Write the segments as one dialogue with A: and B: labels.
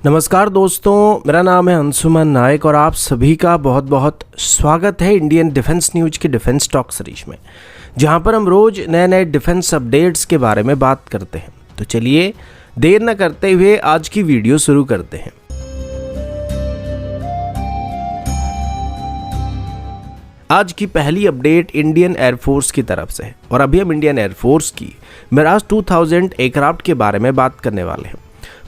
A: नमस्कार दोस्तों, मेरा नाम है अंशुमन नायक और आप सभी का बहुत बहुत स्वागत है इंडियन डिफेंस न्यूज की डिफेंस टॉक सीरीज में, जहां पर हम रोज नए नए डिफेंस अपडेट्स के बारे में बात करते हैं। तो चलिए देर न करते हुए आज की वीडियो शुरू करते हैं। आज की पहली अपडेट इंडियन एयरफोर्स की तरफ से है और अभी हम इंडियन एयरफोर्स की मिराज 2000 एयरक्राफ्ट के बारे में बात करने वाले हैं।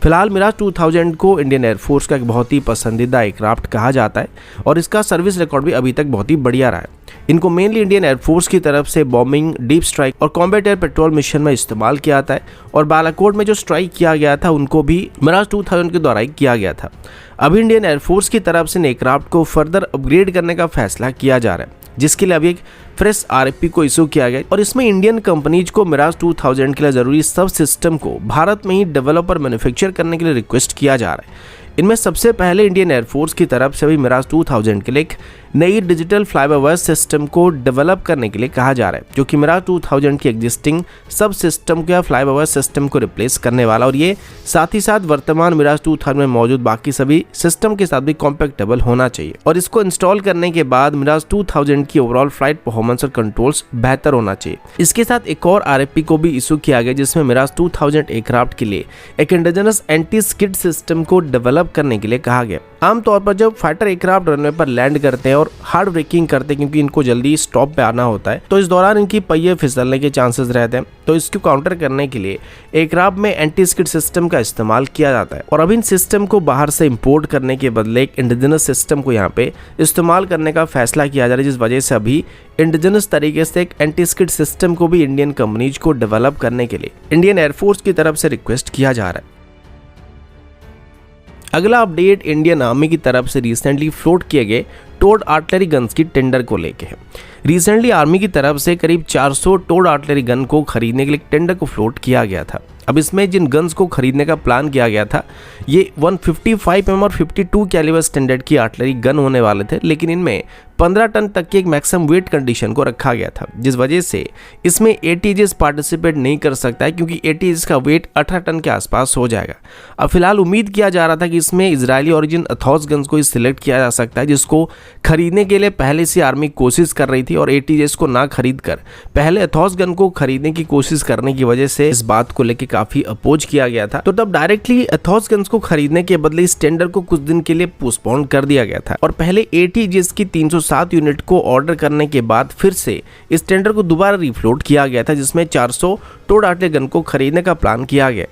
A: फिलहाल मिराज 2000 को इंडियन एयरफोर्स का एक बहुत ही पसंदीदा एयरक्राफ्ट कहा जाता है और इसका सर्विस रिकॉर्ड भी अभी तक बहुत ही बढ़िया रहा है। इनको मेनली इंडियन एयरफोर्स की तरफ से बॉम्बिंग, डीप स्ट्राइक और कॉम्बैट एयर पेट्रोल मिशन में इस्तेमाल किया जाता है और बालाकोट में जो स्ट्राइक किया गया था उनको भी मिराज 2000 के द्वारा ही किया गया था। अभी इंडियन एयरफोर्स की तरफ से एयरक्राफ्ट को फर्दर अपग्रेड करने का फैसला किया जा रहा है, जिसके लिए अभी एक फ्रेश आरएफपी को इशू किया गया और इसमें इंडियन कंपनीज को मिराज 2000 के लिए जरूरी सब सिस्टम को भारत में ही डेवलप और मैन्युफैक्चर करने के लिए रिक्वेस्ट किया जा रहा है। इनमें सबसे पहले इंडियन एयरफोर्स की तरफ से भी मिराज 2000 के लिए एक नई डिजिटल फ्लाईओवर सिस्टम को डेवलप करने के लिए कहा जा रहा है, जो कि मिराज 2000 की एग्जिस्टिंग सब सिस्टम को या फ्लाईओवर सिस्टम को रिप्लेस करने वाला और ये साथ ही साथ वर्तमान मिराज 2000 में मौजूद बाकी सभी सिस्टम के साथ भी कॉम्पैक्टेबल होना चाहिए और इसको इंस्टॉल करने के बाद मिराज 2000 की ओवरऑल फ्लाइट परफॉर्मेंस और कंट्रोल्स बेहतर होना चाहिए। इसके साथ एक और आरएफपी को भी इशू किया गया, जिसमें मिराज 2000 एयरक्राफ्ट के लिए एक इंडिजिनस एंटी स्किड सिस्टम को डेवलप करने के लिए कहा गया। आमतौर पर जब फाइटर एयरक्राफ्ट रनवे पर लैंड करते हैं और हार्ड ब्रेकिंग करते हैं, क्योंकि इनको जल्दी स्टॉप पे आना होता है, तो इस दौरान इनकी पहिए फिसलने के चांसेस रहते हैं। तो इसको काउंटर करने के लिए एयरक्राफ्ट में एंटी स्किड सिस्टम का इस्तेमाल किया जाता है और अब इन सिस्टम को बाहर से इंपोर्ट करने के बदले एक इंडिजिनस सिस्टम को यहाँ पे इस्तेमाल करने का फैसला किया जा रहा है, जिस वजह से अभी इंडिजिनस तरीके से एक एंटी स्किड सिस्टम को भी इंडियन कंपनीज को डेवलप करने के लिए इंडियन एयरफोर्स की तरफ से रिक्वेस्ट किया जा रहा है। अगला अपडेट इंडियन आर्मी की तरफ से रिसेंटली फ्लोट किए गए टोड आर्टिलरी गन्स की टेंडर को लेके है। रिसेंटली आर्मी की तरफ से करीब 400 टोड आर्टिलरी गन को खरीदने के लिए टेंडर को फ्लोट किया गया था। अब इसमें जिन गन्स को खरीदने का प्लान किया गया था ये 155 mm और 52 कैलिबर स्टैंडर्ड की आर्टिलरी गन होने वाले थे, लेकिन इनमें 15 टन तक की एक मैक्सिमम वेट कंडीशन को रखा गया था, जिस वजह से इसमें एटीजेस पार्टिसिपेट नहीं कर सकता है, क्योंकि एटीजेस का वेट 18 टन के आसपास हो जाएगा। अब फिलहाल उम्मीद किया जा रहा था कि इसमें इजरायली ओरिजिन अथॉस गन्स को ही सिलेक्ट किया जा सकता है, जिसको खरीदने के लिए पहले से आर्मी कोशिश कर रही थी और एटीजेस को ना खरीद कर पहले अथॉस गन को खरीदने की कोशिश करने की वजह से इस बात को लेकर काफी अपोज किया गया था। तो तब डायरेक्टली अथॉस गन्स को खरीदने के बदले इस टेंडर को कुछ दिन के लिए पोस्टपोन कर दिया गया था और पहले एटीजेस की 307 यूनिट को ऑर्डर करने के बाद फिर से इस टेंडर को दोबारा रिफ्लोट किया गया था, जिसमें 400 टोड आर्टिलरी गन को खरीदने का प्लान किया गया।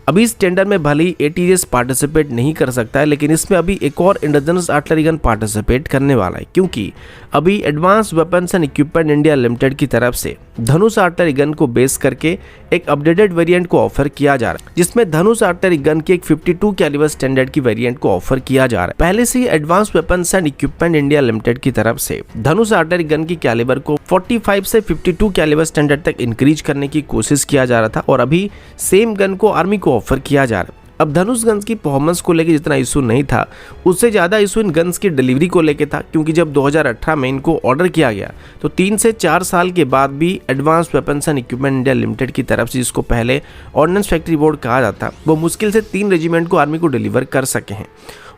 A: अभी इस टेंडर में भले ही एटीजेस पार्टिसिपेट नहीं कर सकता है, लेकिन इसमें अभी एक और इंडिजिनस आर्टिलरी गन पार्टिसिपेट करने वाला है, क्योंकि अभी advance weapons and equipment India limited की तरफ से धनुष आर्टिलरी गन को बेस करके एक अपडेटेड वेरिएंट को ऑफर किया जा रहा है, जिसमें धनुष आर्टिलरी गन की एक 52 कैलिबर स्टैंडर्ड की वेरिएंट को ऑफर किया जा रहा है। पहले से ही advance weapons and equipment India limited की तरफ से धनुष आर्टिलरी गन की कैलिबर को 45 से 52 कैलिबर स्टैंडर्ड तक इंक्रीज करने की कोशिश किया जा रहा था और अभी सेम गन को आर्मी को ऑफर किया जा रहा है। अब धनुष गन्स की परफॉर्मेंस को लेकर जितना इशू नहीं था, उससे ज़्यादा इशू इन गन्स की डिलीवरी को लेकर था, क्योंकि जब 2018 में इनको ऑर्डर किया गया तो 3 से 4 साल के बाद भी advance weapons and equipment India limited की तरफ से, जिसको पहले ऑर्डिनेंस फैक्ट्री बोर्ड कहा जाता, वो मुश्किल से 3 रेजिमेंट को आर्मी को डिलीवर कर सके हैं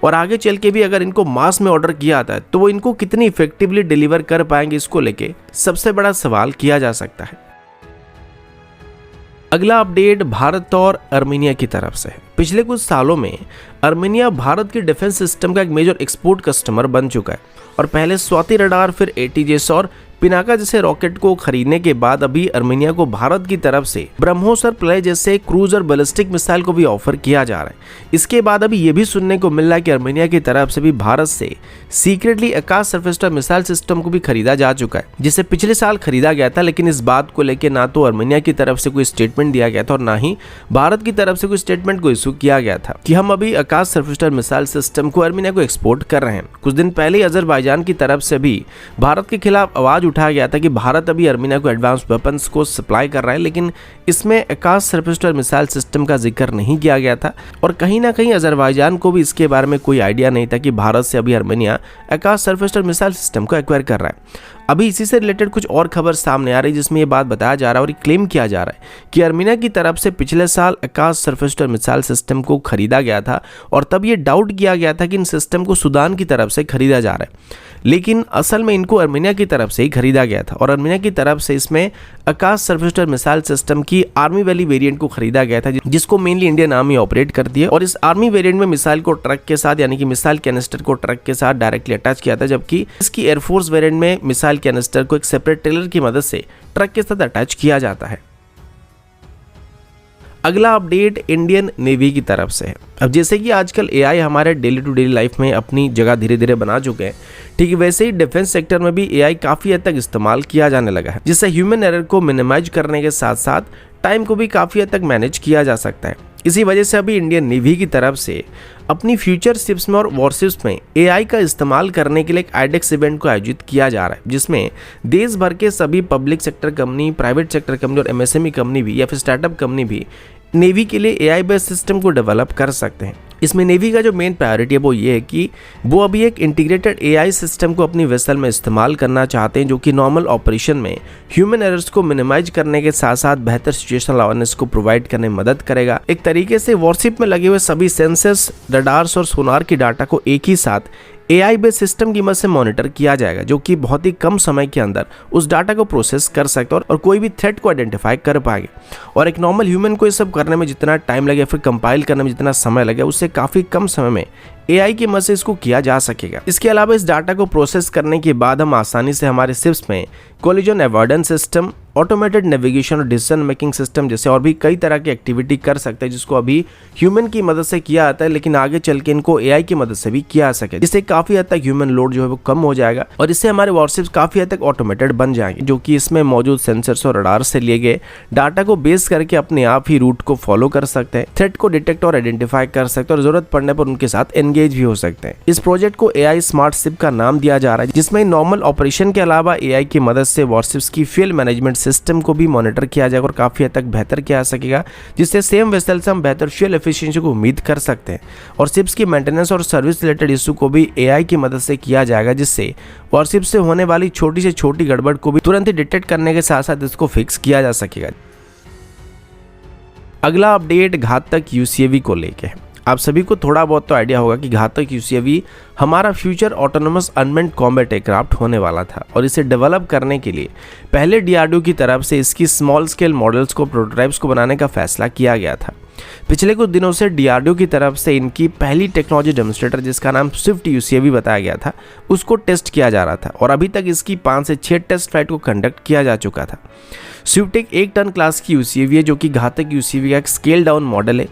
A: और आगे चल के भी अगर इनको मास में ऑर्डर किया जाता है तो वो इनको कितनी इफेक्टिवली डिलीवर कर पाएंगे, इसको लेके सबसे बड़ा सवाल किया जा सकता है। अगला अपडेट भारत और अर्मेनिया की तरफ से है। पिछले कुछ सालों में अर्मेनिया भारत की डिफेंस सिस्टम का एक मेजर एक्सपोर्ट कस्टमर बन चुका है और पहले स्वाति रडार, फिर एटीजेस और पिनाका जैसे रॉकेट को खरीदने के बाद अभी अर्मेनिया को भारत की तरफ से ब्रह्मोस और प्लय जैसे क्रूज और बैलिस्टिक मिसाइल को भी ऑफर किया जा रहा है। इसके बाद अभी ये भी सुनने को मिल रहा है कि अर्मेनिया की तरफ से भी भारत से secretly Akash surface to missile system को भी खरीदा जा चुका है, जिसे पिछले साल खरीदा गया था, लेकिन इस बात को लेकर ना तो अर्मेनिया की तरफ से कोई स्टेटमेंट दिया गया था और ना ही भारत की तरफ से कोई स्टेटमेंट को इशू किया गया था कि हम अभी आकाश सरफेस टू मिसाइल सिस्टम को अर्मेनिया को एक्सपोर्ट कर रहे हैं। कुछ दिन पहले अजरबैजान की तरफ से भी भारत के खिलाफ आवाज उठाया गया था कि भारत अभी अर्मेनिया को एडवांस वेपन्स को सप्लाई कर रहा है, लेकिन इसमें Akash surface to missile system का जिक्र नहीं किया गया था और कहीं ना कहीं अजरबैजान को भी इसके बारे में कोई आइडिया नहीं था कि भारत से अभी Armenia Akash surface to missile system को एक्वायर कर रहा है। अभी इसी से रिलेटेड कुछ और खबर सामने आ रही है जिसमें ये बात बताया जा रहा है और क्लेम किया जा रहा है कि आर्मीनिया की तरफ से पिछले साल Akash surface to air missile system को खरीदा गया था और तब ये डाउट किया गया था कि इन सिस्टम को सूडान की तरफ से खरीदा जा रहा है, लेकिन असल में इनको आर्मीनिया की तरफ से ही खरीदा गया था और आर्मीनिया की तरफ से इसमें Akash surface to air missile system की आर्मी वैली वेरिएंट को खरीदा गया था, जिसको मेनली इंडियन आर्मी ऑपरेट करती है। और इस आर्मी वेरिएंट में मिसाइल को ट्रक के साथ यानी कि मिसाइल कैनिस्टर को ट्रक के साथ डायरेक्टली अटैच किया था, जबकि इसकी एयरफोर्स वेरिएंट में मिसाइल कैनिस्टर को एक सेपरेट ट्रेलर की मदद से ट्रक के साथ अटैच किया जाता है। अगला अपडेट इंडियन नेवी की तरफ से है। अब जैसे कि आजकल एआई हमारे डेली टू डेली लाइफ में अपनी जगह धीरे धीरे बना चुके हैं, ठीक है, वैसे ही डिफेंस सेक्टर में भी एआई काफ़ी हद तक इस्तेमाल किया जाने लगा है, जिससे ह्यूमन एरर को मिनिमाइज करने के साथ साथ टाइम को भी काफ़ी हद तक मैनेज किया जा सकता है। इसी वजह से अभी इंडियन नेवी की तरफ से अपनी फ्यूचर शिप्स में और वॉरशिप्स में एआई का इस्तेमाल करने के लिए एक आईडेक्स इवेंट को आयोजित किया जा रहा है, जिसमें देश भर के सभी public sector company, private sector company और एमएसएमई कंपनी भी या फिर स्टार्टअप कंपनी भी नेवी के लिए एआई बेस्ड सिस्टम को डेवलप कर सकते हैं। इसमें नेवी का जो मेन प्रायोरिटी है वो ये है कि वो अभी एक इंटीग्रेटेड एआई सिस्टम को अपनी वेसल में इस्तेमाल करना चाहते हैं, जो कि नॉर्मल ऑपरेशन में ह्यूमन एरर्स को मिनिमाइज करने के साथ साथ बेहतर सिचुएशनल अवेयरनेस को प्रोवाइड करने में मदद करेगा। एक तरीके से वॉरशिप में लगे हुए सभी सेंसर्स, रडार्स और सोनार की डाटा को एक ही साथ एआई बेस्ड सिस्टम की मदद से मॉनिटर किया जाएगा, जो कि बहुत ही कम समय के अंदर उस डाटा को प्रोसेस कर सकता है और कोई भी थ्रेट को आइडेंटिफाई कर पाएंगे। और एक नॉर्मल ह्यूमन को ये सब करने में जितना टाइम लगे, फिर कंपाइल करने में जितना समय लगे, उससे काफ़ी कम समय में एआई की मदद से इसको किया जा सकेगा। इसके अलावा इस डाटा को प्रोसेस करने के बाद हम आसानी से हमारे शिप्स में collision avoidance system, automated navigation और डिसीजन मेकिंग सिस्टम जैसे और भी कई तरह की एक्टिविटी कर सकते हैं, जिसको अभी ह्यूमन की मदद से किया जाता है, लेकिन आगे चल के इनको एआई की मदद से भी किया जा सके, जिससे काफ़ी हद तक ह्यूमन लोड जो है वो कम हो जाएगा और इससे हमारे वॉरशिप्स काफ़ी हद तक ऑटोमेटेड बन जाएंगे, जो कि इसमें मौजूद सेंसर्स और रडार से लिए गए डाटा को बेस करके अपने आप ही रूट को फॉलो कर सकते हैं, थ्रेट को डिटेक्ट और आइडेंटिफाई कर सकते हैं और जरूरत पड़ने पर उनके साथ एंगेज भी हो सकते हैं। इस प्रोजेक्ट को एआई स्मार्ट शिप का नाम दिया जा रहा है, जिसमें नॉर्मल ऑपरेशन के अलावा एआई की मदद से वॉरशिप्स की फ्यूल मैनेजमेंट सिस्टम को भी मॉनिटर किया जाएगा और काफी हद तक बेहतर किया जा सकेगा, जिससे सेम वेसल से हम बेहतर फ्यूल एफिशिएंसी को उम्मीद कर सकते हैं। और शिप्स की मेंटेनेंस और सर्विस रिलेटेड इशू को भी एआई की मदद से किया जाएगा, जिससे वॉरशिप से होने वाली छोटी से छोटी गड़बड़ को भी तुरंत ही डिटेक्ट करने के साथ साथ इसको फिक्स किया जा सकेगा। अगला अपडेट घातक यूसीएवी को लेके है। आप सभी को थोड़ा बहुत तो आइडिया होगा कि घातक यूसीएवी हमारा future autonomous unmanned combat aircraft होने वाला था और इसे डेवलप करने के लिए पहले डीआरडीओ की तरफ से इसकी स्मॉल स्केल मॉडल्स को, प्रोटोटाइप्स को बनाने का फैसला किया गया था। पिछले कुछ दिनों से डीआरडीओ की तरफ से इनकी पहली टेक्नोलॉजी डेमोन्स्ट्रेटर, जिसका नाम स्विफ्ट यूसीएवी बताया गया था, उसको टेस्ट किया जा रहा था और अभी तक इसकी 5 से 6 टेस्ट फ्लाइट को कंडक्ट किया जा चुका था। स्विफ्ट एक 1 टन क्लास की यूसीएवी है, जो कि घातक यूसीएवी का एक स्केल डाउन मॉडल है,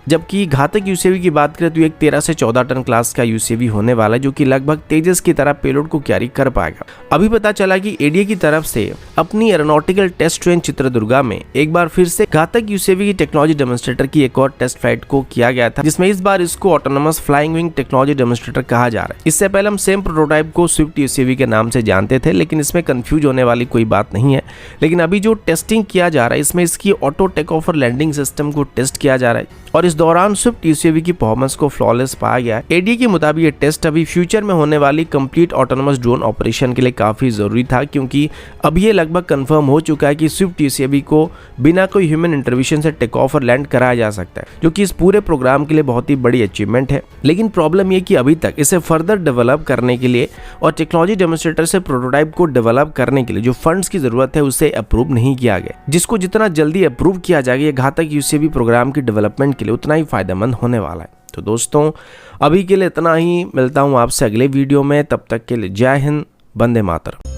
A: जबकि घातक यूसीएवी की बात करें तो एक 13 से 14 टन क्लास का यूसीएवी होने वाला है, जो कि लगभग तेजस की तरह पेलोड को कैरी कर पाएगा। अभी पता चला कि एडीए की तरफ से अपनी एरोनॉटिकल टेस्ट ट्रेन चित्रदुर्गा में एक बार फिर से घातक यूसीएवी की टेक्नोलॉजी डेमोन्स्ट्रेटर की एक और टेस्ट फ्लाइट को किया गया था, जिसमें इस बार इसको autonomous flying wing technology demonstrator कहा जा रहा है। इससे पहले हम सेम प्रोटोटाइप को स्विफ्ट यूसीएवी के नाम से जानते थे, लेकिन इसमें कंफ्यूज होने वाली कोई बात नहीं है। लेकिन अभी जो टेस्टिंग किया जा रहा है, इसमें इसकी ऑटो टेक ऑफ और लैंडिंग सिस्टम को टेस्ट किया जा रहा है और इस दौरान स्विफ्ट यूसीएवी की परफॉर्मेंस को फ्लॉलेस पाया गया है। एडीए के मुताबिक ये टेस्ट अभी फ्यूचर में होने वाली कंप्लीट ऑटोनोमस ड्रोन ऑपरेशन के लिए काफी जरूरी था, क्योंकि अब ये लगभग कंफर्म हो चुका है कि स्विफ्ट यूसीएवी को बिना कोई ह्यूमन इंटरवेंशन से टेक ऑफ और लैंड कराया जा सकता है, जो कि इस पूरे प्रोग्राम के लिए बहुत ही बड़ी अचीवमेंट है। लेकिन प्रॉब्लम ये कि अभी तक इसे फर्दर डेवलप करने के लिए और टेक्नोलॉजी डेमोन्स्ट्रेटर से प्रोटोटाइप को डेवलप करने के लिए जो फंड्स की जरूरत है, उसे अप्रूव नहीं किया गया, जिसको जितना जल्दी अप्रूव किया जाएगा ये घातक यूसीएवी प्रोग्राम की डेवलपमेंट के लिए उतना ही फायदेमंद होने वाला है। तो दोस्तों अभी के लिए इतना ही, मिलता हूं आपसे अगले वीडियो में, तब तक के लिए जय हिंद, वंदे मातरम।